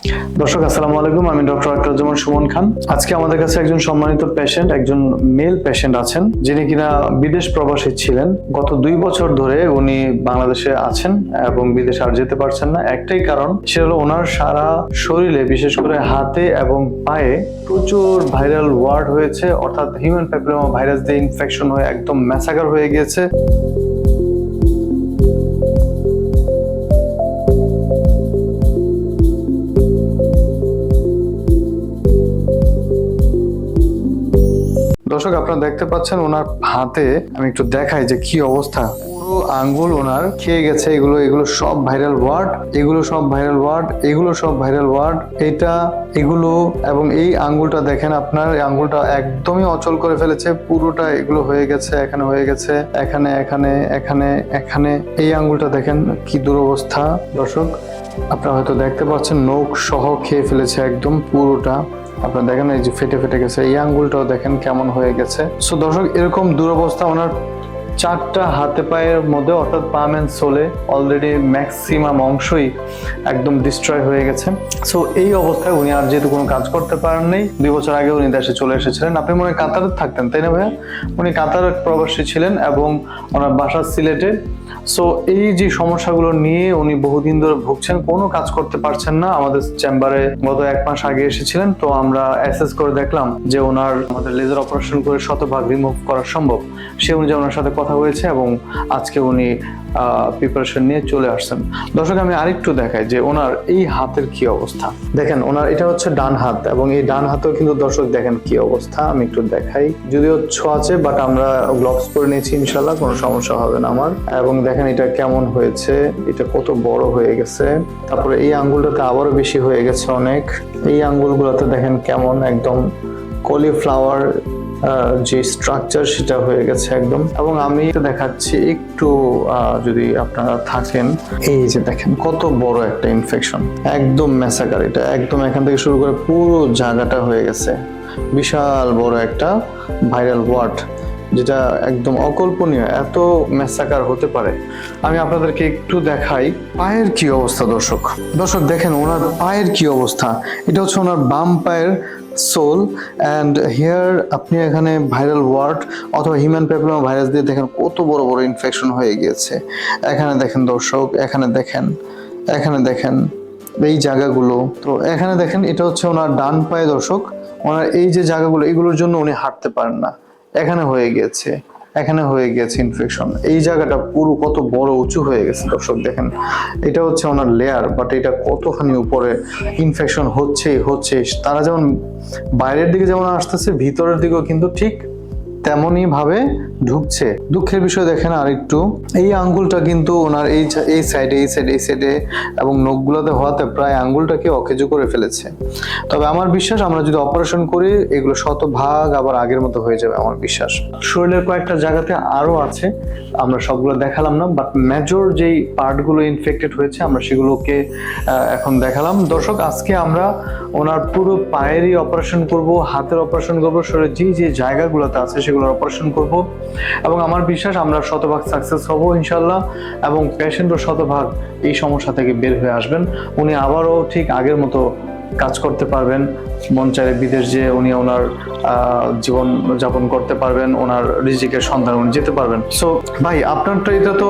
দর্শক আসসালামু আলাইকুম, আমি ডক্টর আক্তারুজ্জামান সুমন খান। আজকে আমাদের কাছে একজন সম্মানিত পেশেন্ট, একজন মেল পেশেন্ট আছেন, যিনি কিনা বিদেশ প্রবাসী ছিলেন। গত 2 বছর ধরে উনি বাংলাদেশে আছেন এবং বিদেশে আর যেতে পারছেন না। একটাই কারণ, সেটা হলো ওনার সারা শরীরে, বিশেষ করে হাতে এবং পায়ে প্রচুর ভাইরাল ওয়ার্ড হয়েছে, অর্থাৎ হিউম্যান প্যাপিলোমা ভাইরাস দিয়ে ইনফেকশন হয়ে একদম ম্যাসাকার হয়ে গিয়েছে। দর্শক আপনারা দেখতে পাচ্ছেন ওনার হাতে, আমি একটু দেখাই যে কি অবস্থা। পুরো আঙ্গুল ওনার খেয়ে গেছে। এগুলো সব ভাইরাল ওয়ার্ড, এগুলো সব ভাইরাল ওয়ার্ড, এগুলো সব ভাইরাল ওয়ার্ড, এগুলো এবং এই আঙ্গুলটা দেখেন, আপনার এই আঙ্গুলটা একদমই অচল করে ফেলেছে পুরোটা। এগুলো হয়ে গেছে, এখানে হয়ে গেছে, এখানে এখানে এখানে এখানে। এই আঙ্গুলটা দেখেন কি দুরবস্থা। দর্শক আপনারা হয়তো দেখতে পাচ্ছেন, নখ সহ খেয়ে ফেলেছে একদম পুরোটা। আপনারা দেখেন এই যে ফেটে ফেটে গেছে। এই আঙ্গুলটাও দেখেন কেমন হয়ে গেছে। সো দর্শক, এরকম দুরবস্থা ওনার 4টা হাতে পায়ের মধ্যে, অর্থাৎ পাম এন্ড সোলে অলরেডি ম্যাক্সিমাম অংশই একদম ডিস্ট্রয় হয়ে গেছে। সো এই অবস্থায় উনি আর যেহেতু কোনো কাজ করতে পারেন নাই, 2 বছর আগে উনি দেশে চলে এসেছিলেন। আপনি মনে হয় কাতারে থাকতেন, তাই না ভাইয়া? উনি কাতার প্রবাসী ছিলেন এবং ওনার বাসা সিলেটে। সো এই যে সমস্যাগুলো নিয়ে উনি বহুদিন ধরে ভুগছেন, কোনো কাজ করতে পারছেন না। আমাদের চেম্বারে গত 1 মাস আগে এসেছিলেন, তো আমরা অ্যাসেস করে দেখলাম যে ওনার আমাদের লেজার অপারেশন করে শতভাগ রিমুভ করা সম্ভব। সে অনুযায়ী ওনার সাথে কথা হয়েছে এবং আজকে উনি প্রিপারেশন নিয়ে চলে আসছেন। দর্শক আমি আরেকটু দেখাই যে ওনার এই হাতের কি অবস্থা। দেখেন ওনার এটা হচ্ছে ডান হাত, এবং এই ডান হাতেও কিন্তু দর্শক দেখেন কি অবস্থা। আমি একটু দেখাই, যদিও ছোঁয়াচে, বাট আমরা গ্লোভস পরে নিয়েছি, ইনশাল্লাহ কোনো সমস্যা হবে না আমার। এবং দেখেন এটা কেমন হয়েছে, এটা কত বড় হয়ে গেছে। তারপরে এই আঙ্গুলটাতে আবারও বেশি হয়ে গেছে অনেক। এই আঙ্গুলগুলোতে দেখেন কেমন একদম কলিফ্লাওয়ার যে স্ট্রাকচার সেটা হয়ে গেছে একদম। এবং আমি দেখাচ্ছি একটু, যদি আপনারা থাকেন, এই যে দেখেন কত বড় একটা ইনফেকশন, একদম ম্যাসাকার। এটা একদম এখান থেকে শুরু করে পুরো জায়গাটা হয়ে গেছে বিশাল বড় একটা ভাইরাল ওয়ার্ড, যেটা একদম অকল্পনীয় এত ম্যাসাকার হতে পারে। আমি আপনাদেরকে একটু দেখাই পায়ের কি অবস্থা। দর্শক দেখেন ওনার পায়ের কি অবস্থা। এটা হচ্ছে ওনার বাম পায়ের সোল, অ্যান্ড হিয়ার আপনি এখানে ভাইরাল ওয়ার্ড অথবা হিউম্যান প্যাপিলোমা ভাইরাস দিয়ে দেখেন কত বড় বড় ইনফেকশন হয়ে গিয়েছে। এখানে দেখেন দর্শক, এখানে দেখেন, এখানে দেখেন এই জায়গাগুলো। তো এখানে দেখেন এটা হচ্ছে ওনার ডান পায়ে। দর্শক ওনার এই যে জায়গাগুলো, এগুলোর জন্য উনি হাঁটতে পারেন না। এখানে হয়ে গিয়েছে, এখানে হয়ে গেছে ইনফেকশন। এই জায়গাটা পুরো কত বড় উঁচু হয়ে গেছে। দর্শক দেখেন এটা হচ্ছে ওনার লেয়ার, বাট এটা কতখানি উপরে ইনফেকশন হচ্ছে। তারা যেমন বাইরের দিকে যেমন আসতেছে, ভিতরের দিকেও কিন্তু ঠিক তেমনই ভাবে ঢুকছে। দুঃখের বিষয় দেখেন আরেকটু, এই আঙ্গুলটা কিন্তু ওনার এই সাইডে এবং নখগুলোতে হওয়াতে প্রায় আঙ্গুলটাকে অকেজো করে ফেলেছে। তবে আমার বিশ্বাস, আমরা যদি অপারেশন করি এগুলো শতভাগ আবার আগের মতো হয়ে যাবে আমার বিশ্বাস। শরীরের কয়েকটা জায়গাতে আরো আছে, আমরা সবগুলো দেখালাম না, বাট মেজর যেই পার্টগুলো ইনফেক্টেড হয়েছে আমরা সেগুলোকে এখন দেখালাম। দর্শক আজকে আমরা ওনার পুরো পায়েরই অপারেশন করব, হাতের অপারেশন করব, শরীরের যে জায়গাগুলোতে আছে সেগুলোর অপারেশন করব, এবং আমার বিশ্বাস আমরা শতভাগ সাকসেস হব ইনশাল্লাহ, এবং পেশেন্টও শতভাগ এই সমস্যা থেকে বের হয়ে আসবেন। উনি আবারও ঠিক আগের মতো কাজ করতে পারবেন, মন চাইলে বিদেশ যেয়ে উনি ওনার জীবন যাপন করতে পারবেন, ওনার রিজিকের সন্ধান উনি যেতে পারবেন। সো ভাই আপনারটা এটা তো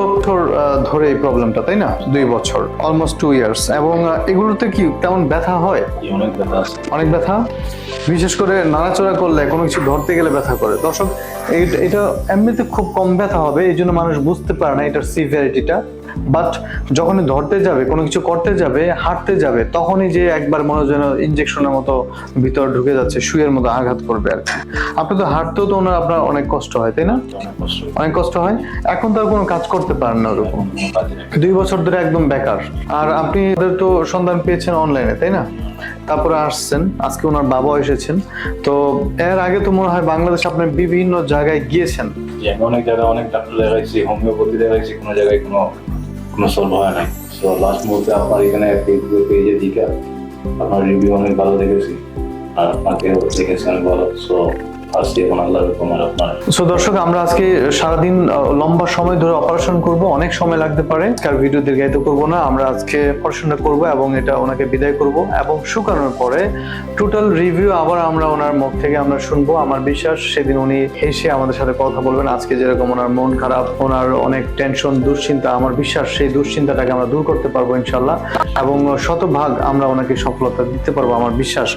ধরে এই প্রবলেমটা, তাই না? 2 বছর, অলমোস্ট 2 ইয়ার্স। এবং এগুলোতে কি তেমন ব্যথা হয়? অনেক ব্যথা, বিশেষ করে নাড়াচড়া করলে, কোনো কিছু ধরতে গেলে ব্যথা করে। দর্শক এটা এমনিতে খুব কম ব্যথা হবে, এই জন্য মানুষ বুঝতে পারে না এটার সিভিয়ারিটিটা। বাট যখনই ধরতে যাবে, কোনো কিছু করতে যাবে, হাঁটতে যাবে, তখনই যে একবার মনে হয় যেন ইনজেকশনের মতো ভিতর ঢুকে যাচ্ছে, সুইয়ের মতো আঘাত করবে আর কি। আপনি তো হাঁটতেও তো আপনার অনেক কষ্ট হয়, তাই না? অনেক কষ্ট হয়। এখন তো আর কোনো কাজ করতে পারেন না ওরকম, 2 বছর ধরে একদম বেকার। আর আপনি তো সন্ধান পেয়েছেন অনলাইনে, তাই না? তারপরে আসছেন, আজকে ওনার বাবাও এসেছেন। তো এর আগে তো মনে হয় বাংলাদেশে আপনি বিভিন্ন জায়গায় গিয়েছেন। অনেক জায়গায় অনেক ডাক্তার দেখাইছি, হোমিওপ্যাথি দেখাইছি, কোনো জায়গায় কোনো সলভ হয় নাই। সো লাস্ট মুহূর্তে আপনার এখানে ফেসবুক পেজে দিকে আপনার রিভিউ অনেক ভালো দেখেছি, আর আপনাকে দেখেছি অনেক ভালো। সো আসছি এখন আল্লাহর হুকুমে আপনার। সো দর্শক, আমরা আজকে সারাদিন লম্বা সময় ধরে অপারেশন করব, অনেক সময় লাগতে পারে, কার ভিডিও দীর্ঘায়িত করব না। আমরা আজকে অপারেশনটা করব এবং এটা ওনাকে বিদায় করব এবং শুকানোর পরে টোটাল রিভিউ আবার আমরা ওনার মুখ থেকে আমরা শুনবো। আমার বিশ্বাস সেদিন উনি হেসে আমাদের সাথে কথা বলবেন। আজকে যেরকম ওনার মন খারাপ, ওনার অনেক টেনশন, দুশ্চিন্তা, আমার বিশ্বাস সেই দুশ্চিন্তাটাকে আমরা দূর করতে পারবো ইনশাল্লাহ, এবং শতভাগ আমরা ওনাকে সফলতা দিতে পারবো আমার বিশ্বাস।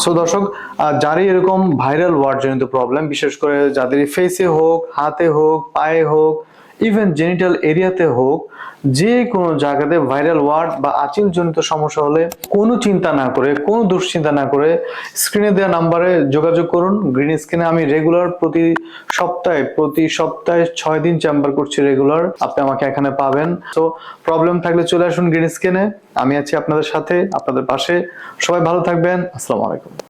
সো দর্শক, যারই এরকম ভাইরাল ওয়ার্ড জনিত প্রবলেম, বিশেষ করে যাদের ফেসে হোক, হাতে হোক, পায়ে হোক, ইভেন জেনিটাল এরিয়াতে হোক, যে কোনো জায়গাতে ভাইরাল ওয়ার্ড বা আঁচিল জনিত সমস্যা হলে কোনো চিন্তা না করে, কোনো দুশ্চিন্তা না করে স্ক্রিনে দেওয়া নাম্বারে যোগাযোগ করুন। গ্রিন স্ক্রিনে আমি রেগুলার প্রতি সপ্তাহে 6 দিন চেম্বার করছি রেগুলার। আপনি আমাকে এখানে পাবেন। তো প্রবলেম থাকলে চলে আসুন গ্রিন স্ক্রিনে, আমি আছি আপনাদের সাথে, আপনাদের পাশে। সবাই ভালো থাকবেন। আসসালামু আলাইকুম।